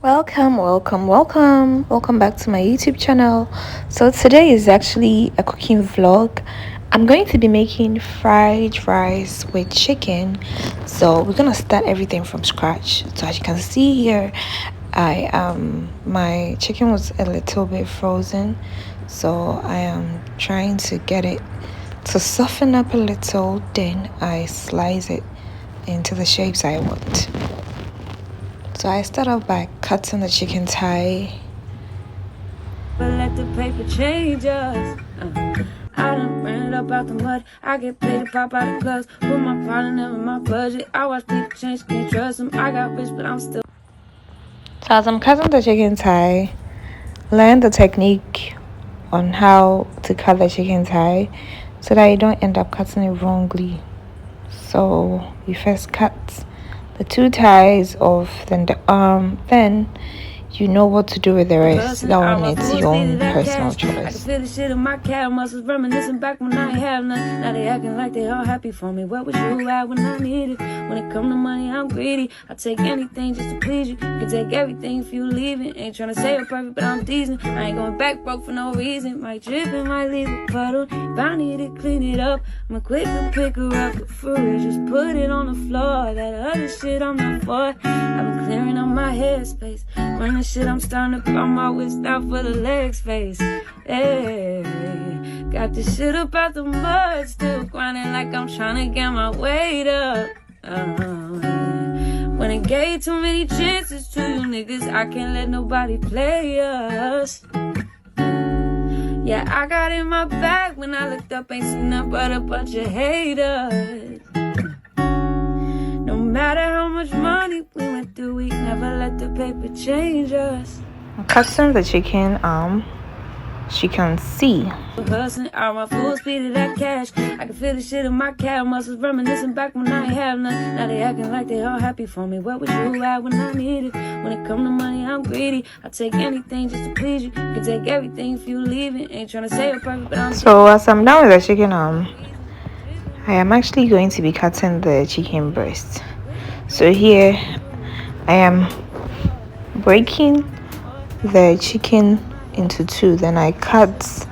Welcome back to my YouTube channel. So today is actually a cooking vlog. I'm going to be making fried rice with chicken. So we're gonna start everything from scratch. So as you can see here, my chicken was a little bit frozen, so I am trying to get it to soften up a little. Then I slice it into the shapes I want. So I start off by cutting the chicken thigh. But let the paper change us. I done ran it up out the mud. I get paid to pop out the clubs. Put my partner in my budget. I watch people change, can't trust them. I got rich, but I'm still. So as I'm cutting the chicken thigh, learn the technique on how to cut the chicken thigh so that you don't end up cutting it wrongly. So you first cut the two thighs off, then the arm, then you know what to do with the rest. That one is your own personal choice. I can feel the shit in my calf muscles reminiscing back when I ain't have none. Now they acting like they all happy for me. Where was you at when I needed? When it come to money, I'm greedy. I take anything just to please you. Can take everything if you leaving. Ain't trying to say it perfect, but I'm decent. I ain't going back broke for no reason. Might trip and might leave a puddle. If I need to clean it up, I'ma quick to pick her up. But for real, just put it on the floor. That other shit I'm not for. I've been clearing up my headspace. Running shit, I'm starting to pop my wrist out for the leg space. Hey, got this shit up out the mud, still grinding like I'm trying to get my weight up. When it gave too many chances to you niggas, I can't let nobody play us. Yeah, I got in my bag when I looked up, ain't seen nothing but a bunch of haters. No matter how much money we went through, we never let the paper change us. I'm cutting the chicken as you can see. Hustling out my full speed of that cash. I can feel the shit in my calf muscles reminiscing back when I ain't have none. Now they acting like they all happy for me. Where was you at when I needed? When it come to money, I'm greedy. I take anything just to please you. Can take everything if you leaving. Ain't trying to say it perfect, but I'm. So as I'm done with the chicken I am actually going to be cutting the chicken breast. So here I am breaking the chicken into two, then I cut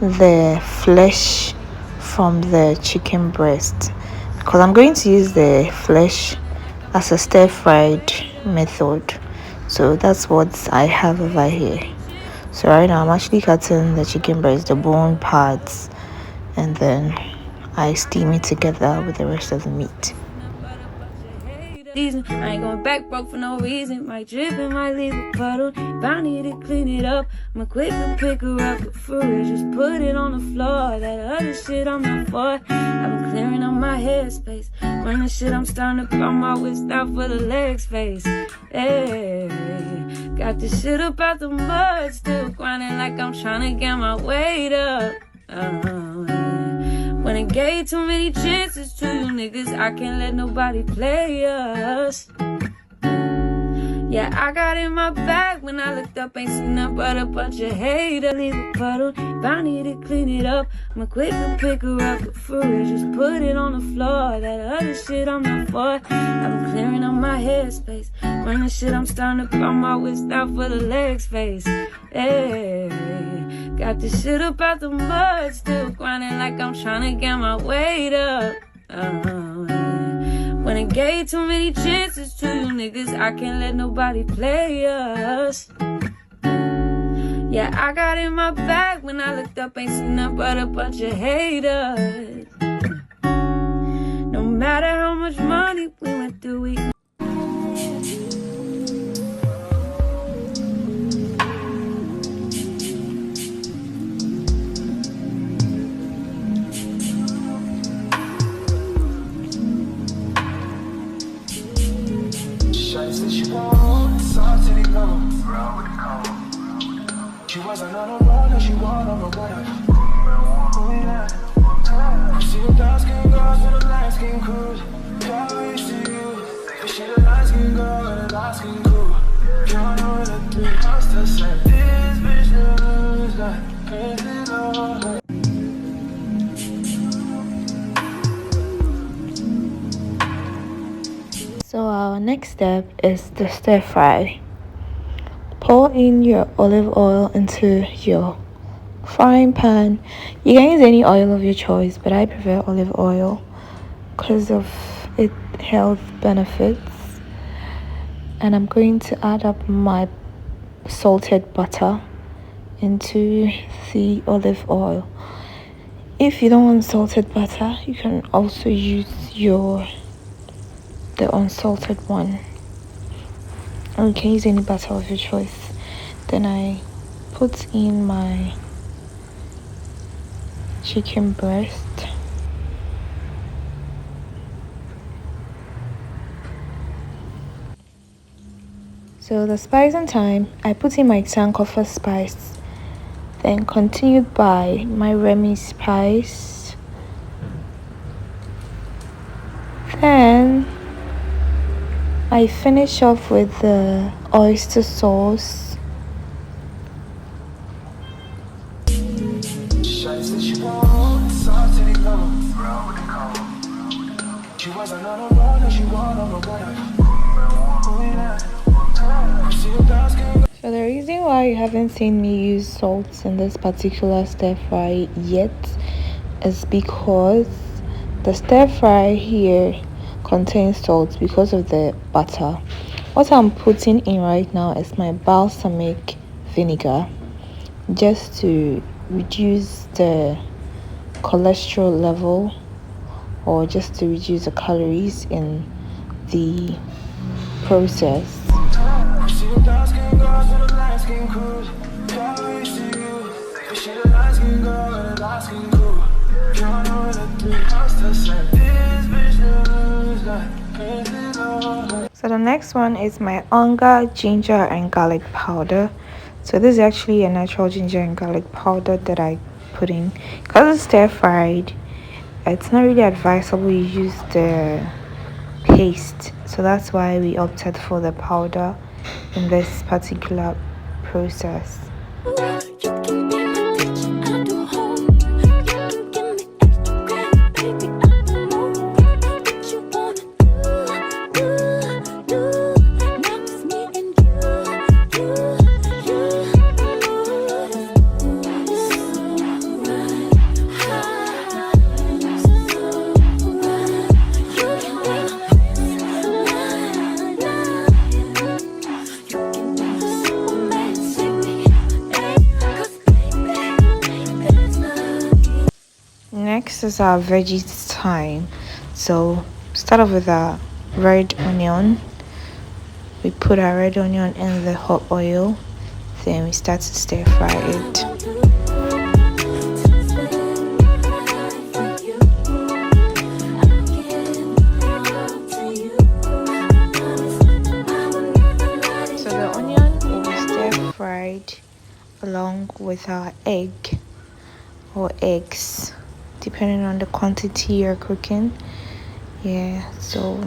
the flesh from the chicken breast because I'm going to use the flesh as a stir-fried method. So that's what I have over here. So right now I'm actually cutting the chicken breast, the bone parts, and then I steam it together with the rest of the meat. I ain't going back broke for no reason. Might drip and might leave a puddle. If I need to clean it up, I'ma quick to pick her up. But for real, just put it on the floor. That other shit I'm not for. I've been clearing up my headspace. Running shit, I'm starting to pop my wrist out for the leg space. Hey, got this shit up out the mud, still grinding like I'm trying to get my weight up. When it gave too many chances to you niggas, I can't let nobody play us. Yeah, I got in my bag when I looked up, ain't seen nothing but a bunch of haters. Leave a puddle, if I need to clean it up, I'ma quick to pick her up. But for real, just put it on the floor. That other shit I'm not for. I've been clearing up my headspace. Running shit, I'm starting to pop my wrist out for the leg space. Hey, got this shit up out the mud, still grinding like I'm trying to get my weight up. When it gave too many chances to you niggas, I can't let nobody play us. Yeah, I got in my bag when I looked up, ain't seen nothing but a bunch of haters. No matter how much money we went through, we. She wasn't on a road, she was on a runner. You see the dark skin girls with a light skin crew. Probably to you. She the light skin girl with a light skin crew. Can't know what to do. I'm still saying this bitch knows like crazy love. So our next step is the stir fry. pour in your olive oil into your frying pan. You can use any oil of your choice, but I prefer olive oil because of its health benefits. And I'm going to add up my salted butter into the olive oil. If you don't want salted butter, you can also use the unsalted one. Or you can use any butter of your choice. Then I put in my chicken breast. So the spicing time, I put in my Sankofa spice, then continued by my Remy spice. Then I finish off with the oyster sauce. So the reason why you haven't seen me use salt in this particular stir fry yet is because the stir fry here contains salt because of the butter. What I'm putting in right now is my balsamic vinegar, just to reduce the cholesterol level, or just to reduce the calories in the process. So the next one is my onga, ginger and garlic powder. So this is actually a natural ginger and garlic powder that I put in. Because it's stir fried, it's not really advisable you use the paste. So that's why we opted for the powder in this particular process. Next is our veggies time. So start off with our red onion. We put our red onion in the hot oil, then we start to stir fry it. So the onion will be stir fried along with our egg or eggs, depending on the quantity you're cooking. Yeah, so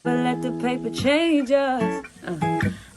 But let the paper change us.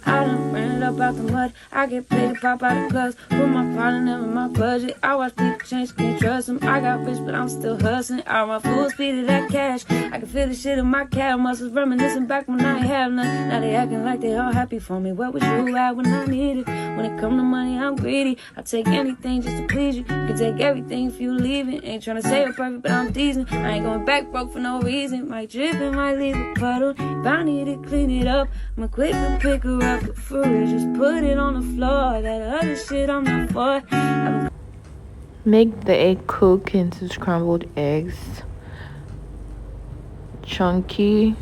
I done ran it up out the mud. I get paid to pop out the clubs. Put my partner in my budget. I watch people change, can't trust them. I got rich, but I'm still hustling. I run full speed to that cash. I can feel the shit in my calf muscles reminiscing back when I ain't have none. Now they acting like they all happy for me. Where was you at when I needed? When it come to money, I'm greedy. I take anything just to please you. You can take everything if you leave it. Ain't tryna say it perfect, but I'm decent. I ain't going back broke for no reason. Might drip and might leave a puddle. If I need to clean it up, I'ma quick to pick her up. But for real, just put it on the floor. That other shit I'm not for. make the egg cook into scrambled eggs, chunky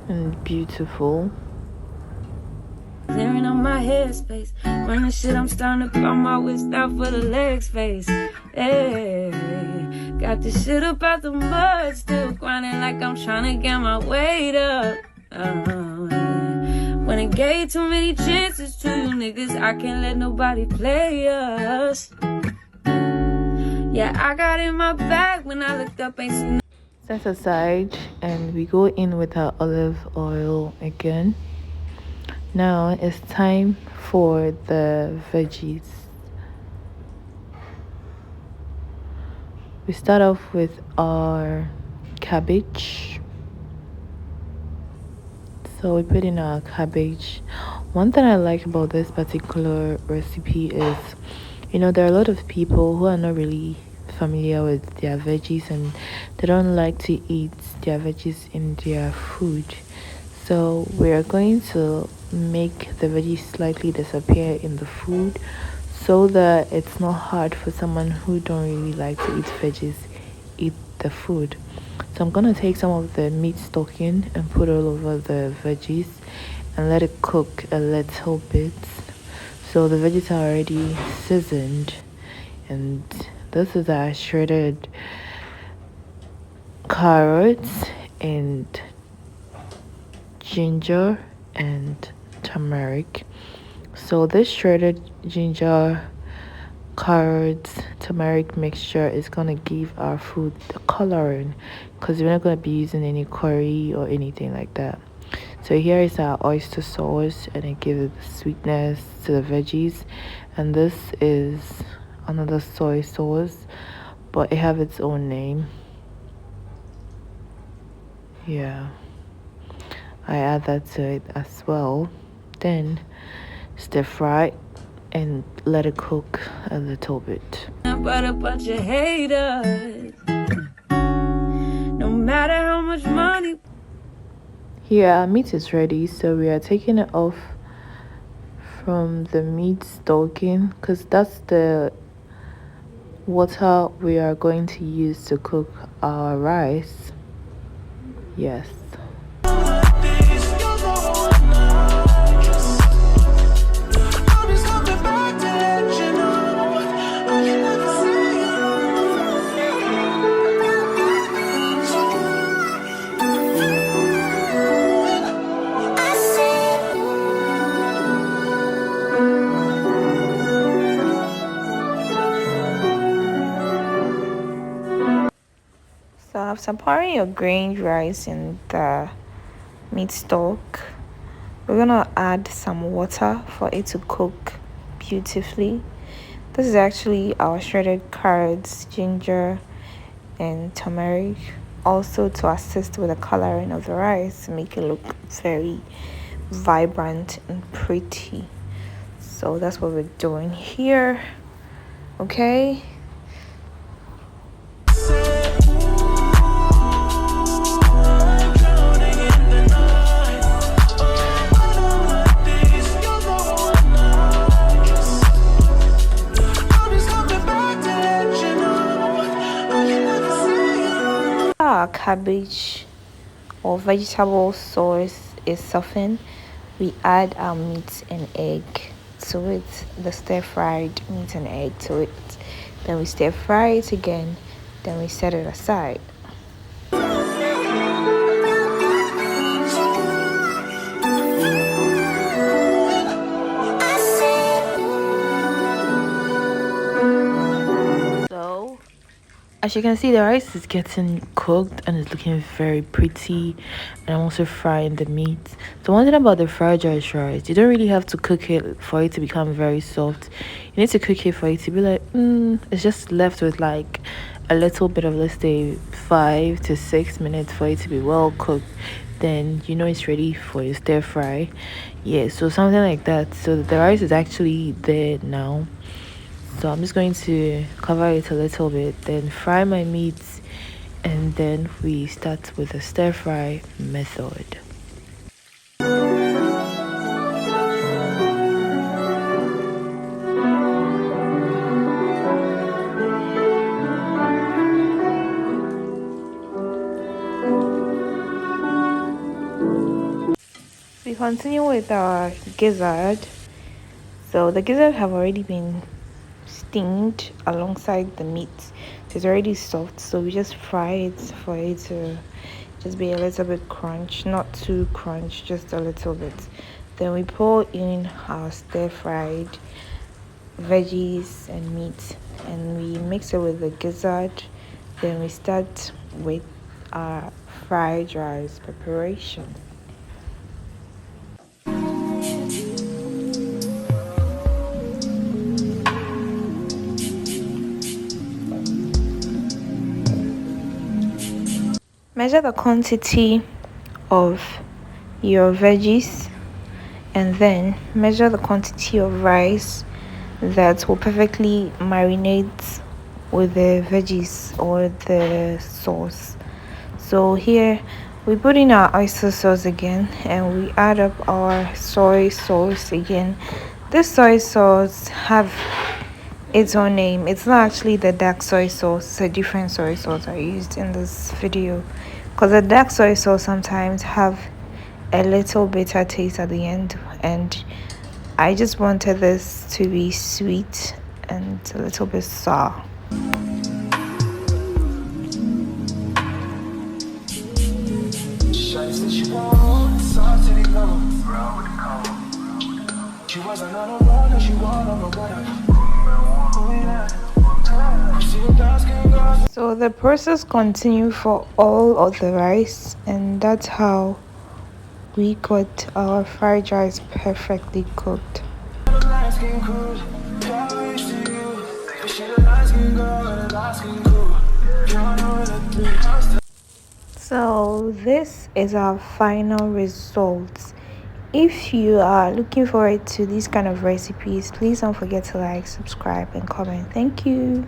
and beautiful. Clearing up my headspace. Running shit, I'm starting to put my wrist out for the leg space. Hey, got this shit up out the mud. Still grinding like I'm trying to get my weight up. When it gave too many chances to you niggas, I can't let nobody play us. Yeah, I got in my bag when I looked up, ain't seen. Set aside, and we go in with our olive oil again. Now it's time for the veggies. We start off with our cabbage, So we put in our cabbage. One thing I like about this particular recipe is, there are a lot of people who are not really familiar with their veggies and they don't like to eat their veggies in their food. So we are going to make the veggies slightly disappear in the food so that it's not hard for someone who don't really like to eat veggies eat the food. So I'm gonna take some of the meat stocking and put all over the veggies and let it cook a little bit. So the veggies are already seasoned, and this is our shredded carrots and ginger and turmeric. So this shredded ginger, carrots, turmeric mixture is gonna give our food the coloring, because we're not gonna be using any curry or anything like that. So here is our oyster sauce, and it gives it the sweetness to the veggies. And this is another soy sauce, but it have its own name. Yeah, I add that to it as well. Then stir fry and let it cook a little bit. But a bunch of haters. No matter how much money. Here our meat is ready, so we are taking it off from the meat stocking, because that's the water we are going to use to cook our rice. Yes. So after pouring your grained rice in the meat stock, we're gonna add some water for it to cook beautifully. This is actually our shredded carrots, ginger, and turmeric, also to assist with the coloring of the rice, make it look very vibrant and pretty. So that's what we're doing here. Okay. Our cabbage or vegetable sauce is softened, we add our meat and egg to it, the stir fried meat and egg to it. Then we stir fry it again, then we set it aside. As you can see, the rice is getting cooked and it's looking very pretty, and I'm also frying the meat. So one thing about the fried rice, you don't really have to cook it for it to become very soft. You need to cook it for it to be like, it's just left with like a little bit of, let's say, 5 to 6 minutes for it to be well cooked. Then it's ready for your stir fry. Yeah, so something like that. So the rice is actually there now. So I'm just going to cover it a little bit, then fry my meats, and then we start with the stir fry method. We continue with our gizzard. So the gizzard have already been steamed alongside the meat. It's already soft, so we just fry it for it to just be a little bit crunch, not too crunch, just a little bit. Then we pour in our stir fried veggies and meat, and we mix it with the gizzard. Then we start with our fried rice preparation. Measure the quantity of your veggies, and then measure the quantity of rice that will perfectly marinate with the veggies or the sauce. So here we put in our oyster sauce again, and we add up our soy sauce again. This soy sauce have its own name. It's not actually the dark soy sauce, it's a different soy sauce I used in this video, because the dark soy sauce sometimes have a little bitter taste at the end, and I just wanted this to be sweet and a little bit sour. So the process continued for all of the rice, and that's how we got our fried rice perfectly cooked. So this is our final results. If you are looking forward to these kind of recipes, please don't forget to like, subscribe, and comment. Thank you.